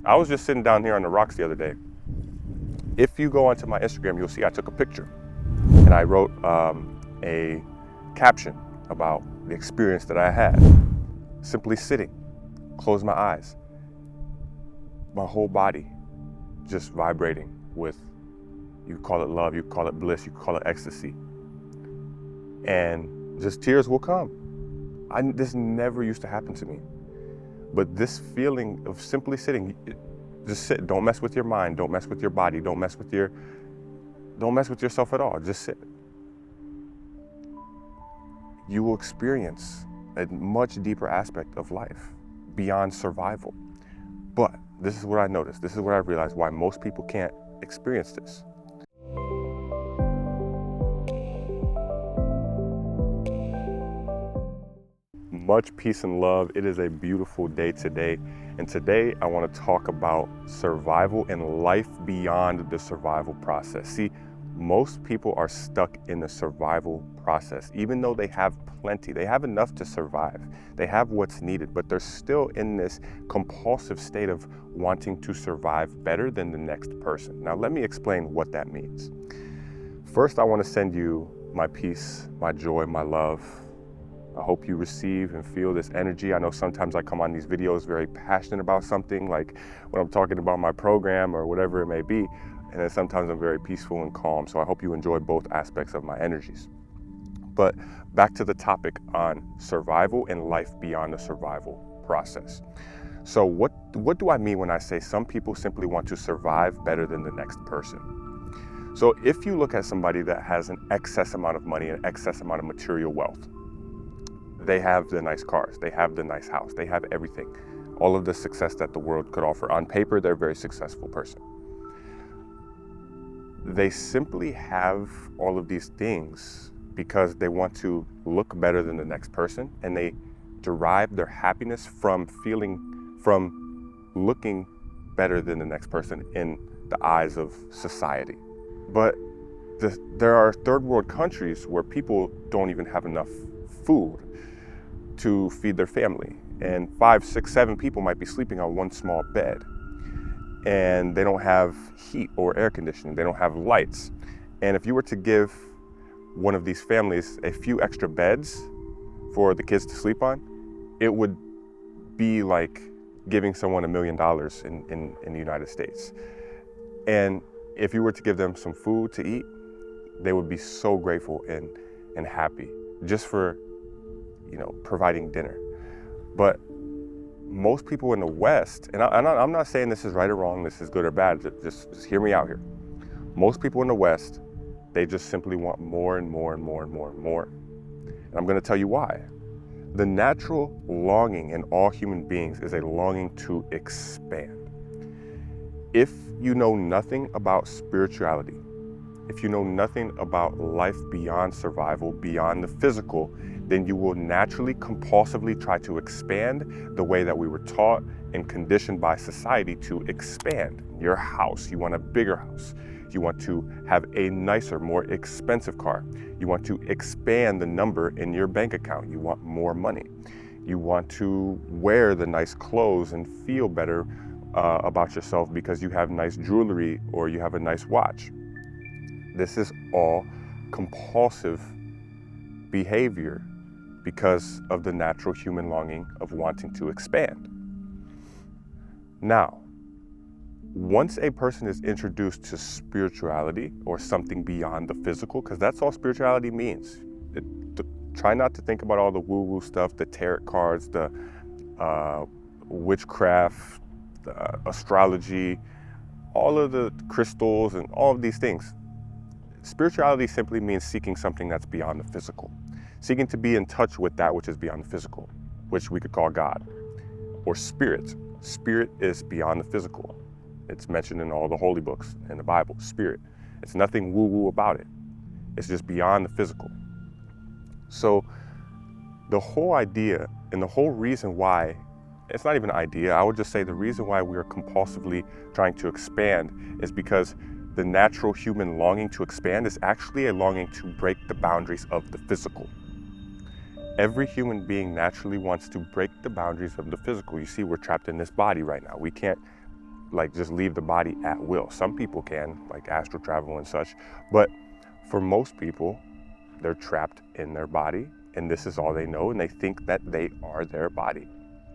I was just sitting down here on the rocks the other day. If you go onto my Instagram, you'll see I took a picture and I wrote a caption about the experience that I had. Simply sitting, close my eyes, my whole body just vibrating with, you call it love, you call it bliss, you call it ecstasy. And just tears will come. This never used to happen to me. But this feeling of simply sitting, just sit, don't mess with your mind, don't mess with your body, don't mess with yourself at all, just sit. You will experience a much deeper aspect of life beyond survival. But this is what I noticed, this is what I realized why most people can't experience this. Much peace and love. It is a beautiful day today. And today I want to talk about survival and life beyond the survival process. See, most people are stuck in the survival process, even though they have plenty, they have enough to survive. They have what's needed, but they're still in this compulsive state of wanting to survive better than the next person. Now, let me explain what that means. First, I want to send you my peace, my joy, my love. I hope you receive and feel this energy. I know sometimes I come on these videos very passionate about something, like when I'm talking about my program or whatever it may be, and then sometimes I'm very peaceful and calm. So I hope you enjoy both aspects of my energies. But back to the topic on survival and life beyond the survival process. So what do I mean when I say some people simply want to survive better than the next person? So if you look at somebody that has an excess amount of money, an excess amount of material wealth, they have the nice cars, they have the nice house, they have everything, all of the success that the world could offer. On paper, they're a very successful person. They simply have all of these things because they want to look better than the next person, and they derive their happiness from looking better than the next person in the eyes of society. But there are third world countries where people don't even have enough food to feed their family, and 5, 6, 7 people might be sleeping on one small bed, and they don't have heat or air conditioning, they don't have lights. And if you were to give one of these families a few extra beds for the kids to sleep on, it would be like giving someone $1 million in the United States. And if you were to give them some food to eat, they would be so grateful and happy just for providing dinner. But most people in the West, and I'm not saying this is right or wrong, this is good or bad, just hear me out here. Most people in the West, they just simply want more and more and more and more and more. And I'm going to tell you why. The natural longing in all human beings is a longing to expand. If you know nothing about spirituality, if you know nothing about life beyond survival, beyond the physical, then you will naturally, compulsively try to expand the way that we were taught and conditioned by society to expand. Your house, you want a bigger house. You want to have a nicer, more expensive car. You want to expand the number in your bank account. You want more money. You want to wear the nice clothes and feel better about yourself because you have nice jewelry or you have a nice watch. This is all compulsive behavior because of the natural human longing of wanting to expand. Now, once a person is introduced to spirituality or something beyond the physical, because that's all spirituality means. Try not to think about all the woo-woo stuff, the tarot cards, the witchcraft, the astrology, all of the crystals and all of these things. Spirituality simply means seeking something that's beyond the physical. Seeking to be in touch with that which is beyond the physical, which we could call God, or spirit. Spirit is beyond the physical. It's mentioned in all the holy books in the Bible, spirit. It's nothing woo-woo about it. It's just beyond the physical. So the whole idea and the whole reason why, it's not even an idea, I would just say the reason why we are compulsively trying to expand is because the natural human longing to expand is actually a longing to break the boundaries of the physical. Every human being naturally wants to break the boundaries of the physical. You see, we're trapped in this body right now. We can't like just leave the body at will. Some people can, like astral travel and such, but for most people, they're trapped in their body, and this is all they know, and they think that they are their body.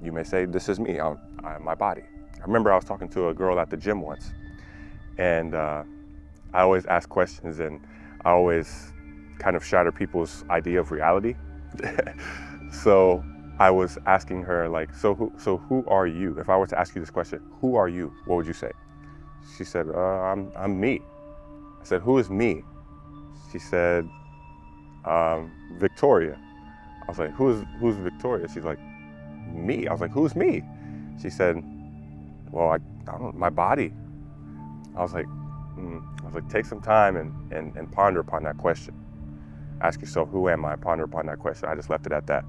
You may say, this is me, I'm my body. I remember I was talking to a girl at the gym once, and I always ask questions, and I always kind of shatter people's idea of reality. So I was asking her, like, so who are you? If I were to ask you this question, who are you? What would you say? She said, I'm me. I said, who is me? She said, Victoria. I was like, who's Victoria? She's like, me. I was like, who's me? She said, well, I don't know, my body. I was like, take some time and ponder upon that question. Ask yourself, who am I? Ponder upon that question. I just left it at that.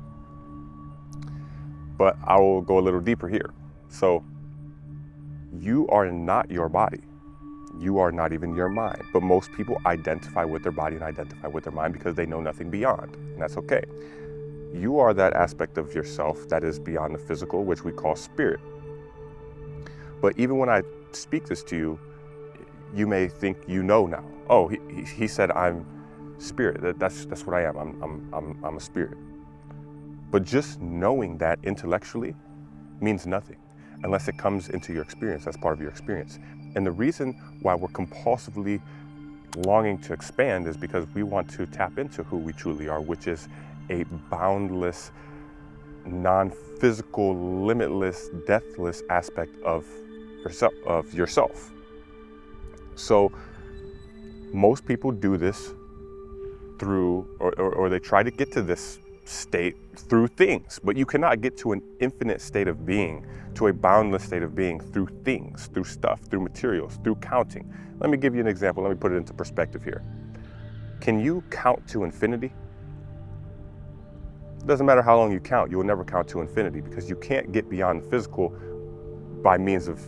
But I will go a little deeper here. So you are not your body. You are not even your mind. But most people identify with their body and identify with their mind because they know nothing beyond, and that's okay. You are that aspect of yourself that is beyond the physical, which we call spirit. But even when I speak this to you, you may think you know now. Oh, he said I'm spirit. That's what I am. I'm a spirit. But just knowing that intellectually means nothing unless it comes into your experience as part of your experience. And the reason why we're compulsively longing to expand is because we want to tap into who we truly are, which is a boundless, non-physical, limitless, deathless aspect of yourself. So most people do this through, or they try to get to this state through things, but you cannot get to an infinite state of being, to a boundless state of being through things, through stuff, through materials, through counting. Let me give you an example. Let me put it into perspective here. Can you count to infinity? It doesn't matter how long you count, you will never count to infinity because you can't get beyond the physical by means of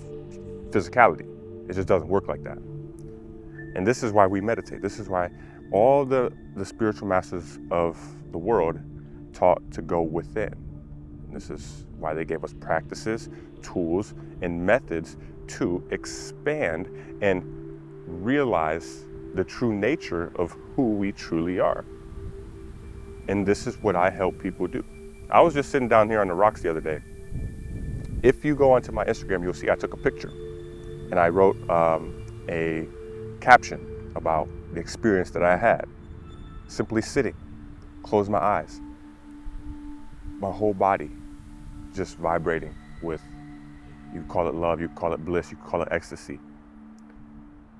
physicality. It just doesn't work like that. And this is why we meditate. This is why all the spiritual masters of the world taught to go within. And this is why they gave us practices, tools, and methods to expand and realize the true nature of who we truly are. And this is what I help people do. I was just sitting down here on the rocks the other day. If you go onto my Instagram, you'll see I took a picture and I wrote a caption about the experience that I had. Simply sitting, close my eyes, my whole body just vibrating with, you call it love, you call it bliss, you call it ecstasy.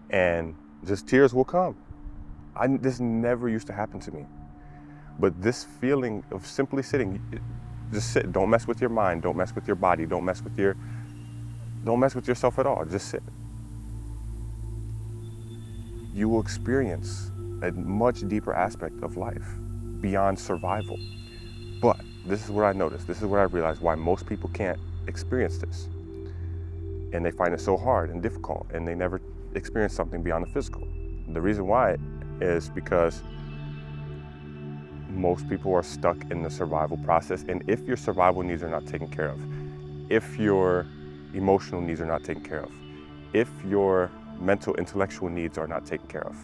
And just tears will come. This never used to happen to me. But this feeling of simply sitting, just sit, don't mess with your mind, don't mess with your body, don't mess with yourself at all, just sit. You will experience a much deeper aspect of life beyond survival. But this is what I noticed, this is what I realized why most people can't experience this. And they find it so hard and difficult, and they never experience something beyond the physical. The reason why is because most people are stuck in the survival process, and if your survival needs are not taken care of, if your emotional needs are not taken care of, if your mental, intellectual needs are not taken care of,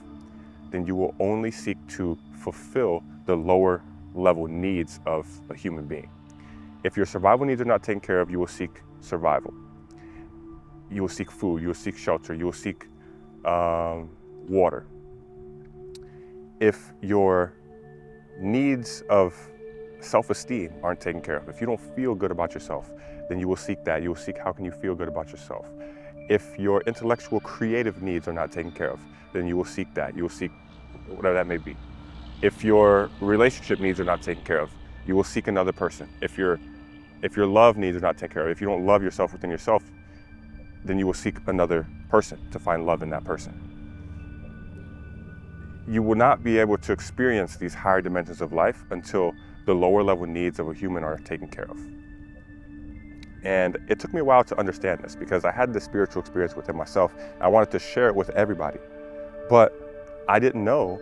then you will only seek to fulfill the lower level needs of a human being. If your survival needs are not taken care of, you will seek survival. You will seek food, you will seek shelter, you will seek water. If your needs of self-esteem aren't taken care of, if you don't feel good about yourself, then you will seek that. You will seek how can you feel good about yourself. If your intellectual creative needs are not taken care of, then you will seek that. You will seek whatever that may be. If your relationship needs are not taken care of, you will seek another person. If your love needs are not taken care of, if you don't love yourself within yourself, then you will seek another person to find love in that person. You will not be able to experience these higher dimensions of life until the lower level needs of a human are taken care of. And it took me a while to understand this because I had this spiritual experience within myself. I wanted to share it with everybody, but I didn't know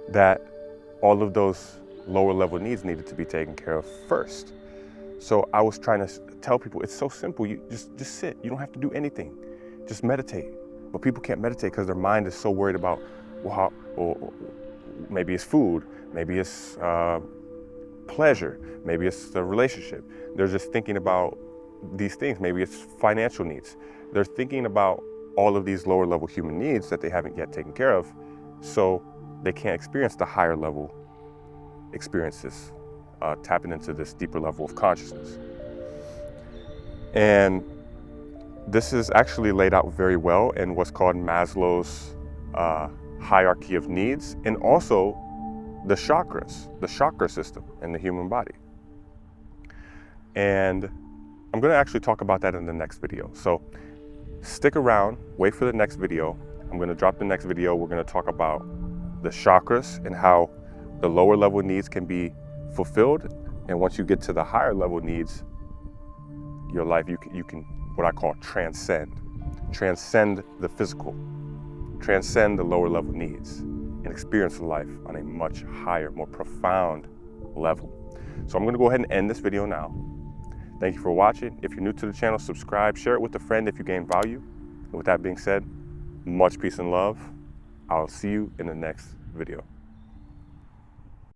that all of those lower level needs needed to be taken care of first. So I was trying to tell people it's so simple. You just sit. You don't have to do anything. Just meditate. But people can't meditate because their mind is so worried about, well, maybe it's food, maybe it's pleasure, maybe it's the relationship. They're just thinking about these things. Maybe it's financial needs. They're thinking about all of these lower level human needs that they haven't yet taken care of, so they can't experience the higher level experiences, tapping into this deeper level of consciousness. And this is actually laid out very well in what's called Maslow's hierarchy of needs, and also the chakras, the chakra system in the human body. And I'm going to actually talk about that in the next video. So stick around, wait for the next video. I'm going to drop the next video. We're going to talk about the chakras and how the lower level needs can be fulfilled. And once you get to the higher level needs, your life, you can what I call transcend the physical, transcend the lower level needs, and experience life on a much higher, more profound level. So I'm going to go ahead and end this video now. Thank you for watching. If you're new to the channel, subscribe, share it with a friend if you gain value. And with that being said, much peace and love. I'll see you in the next video.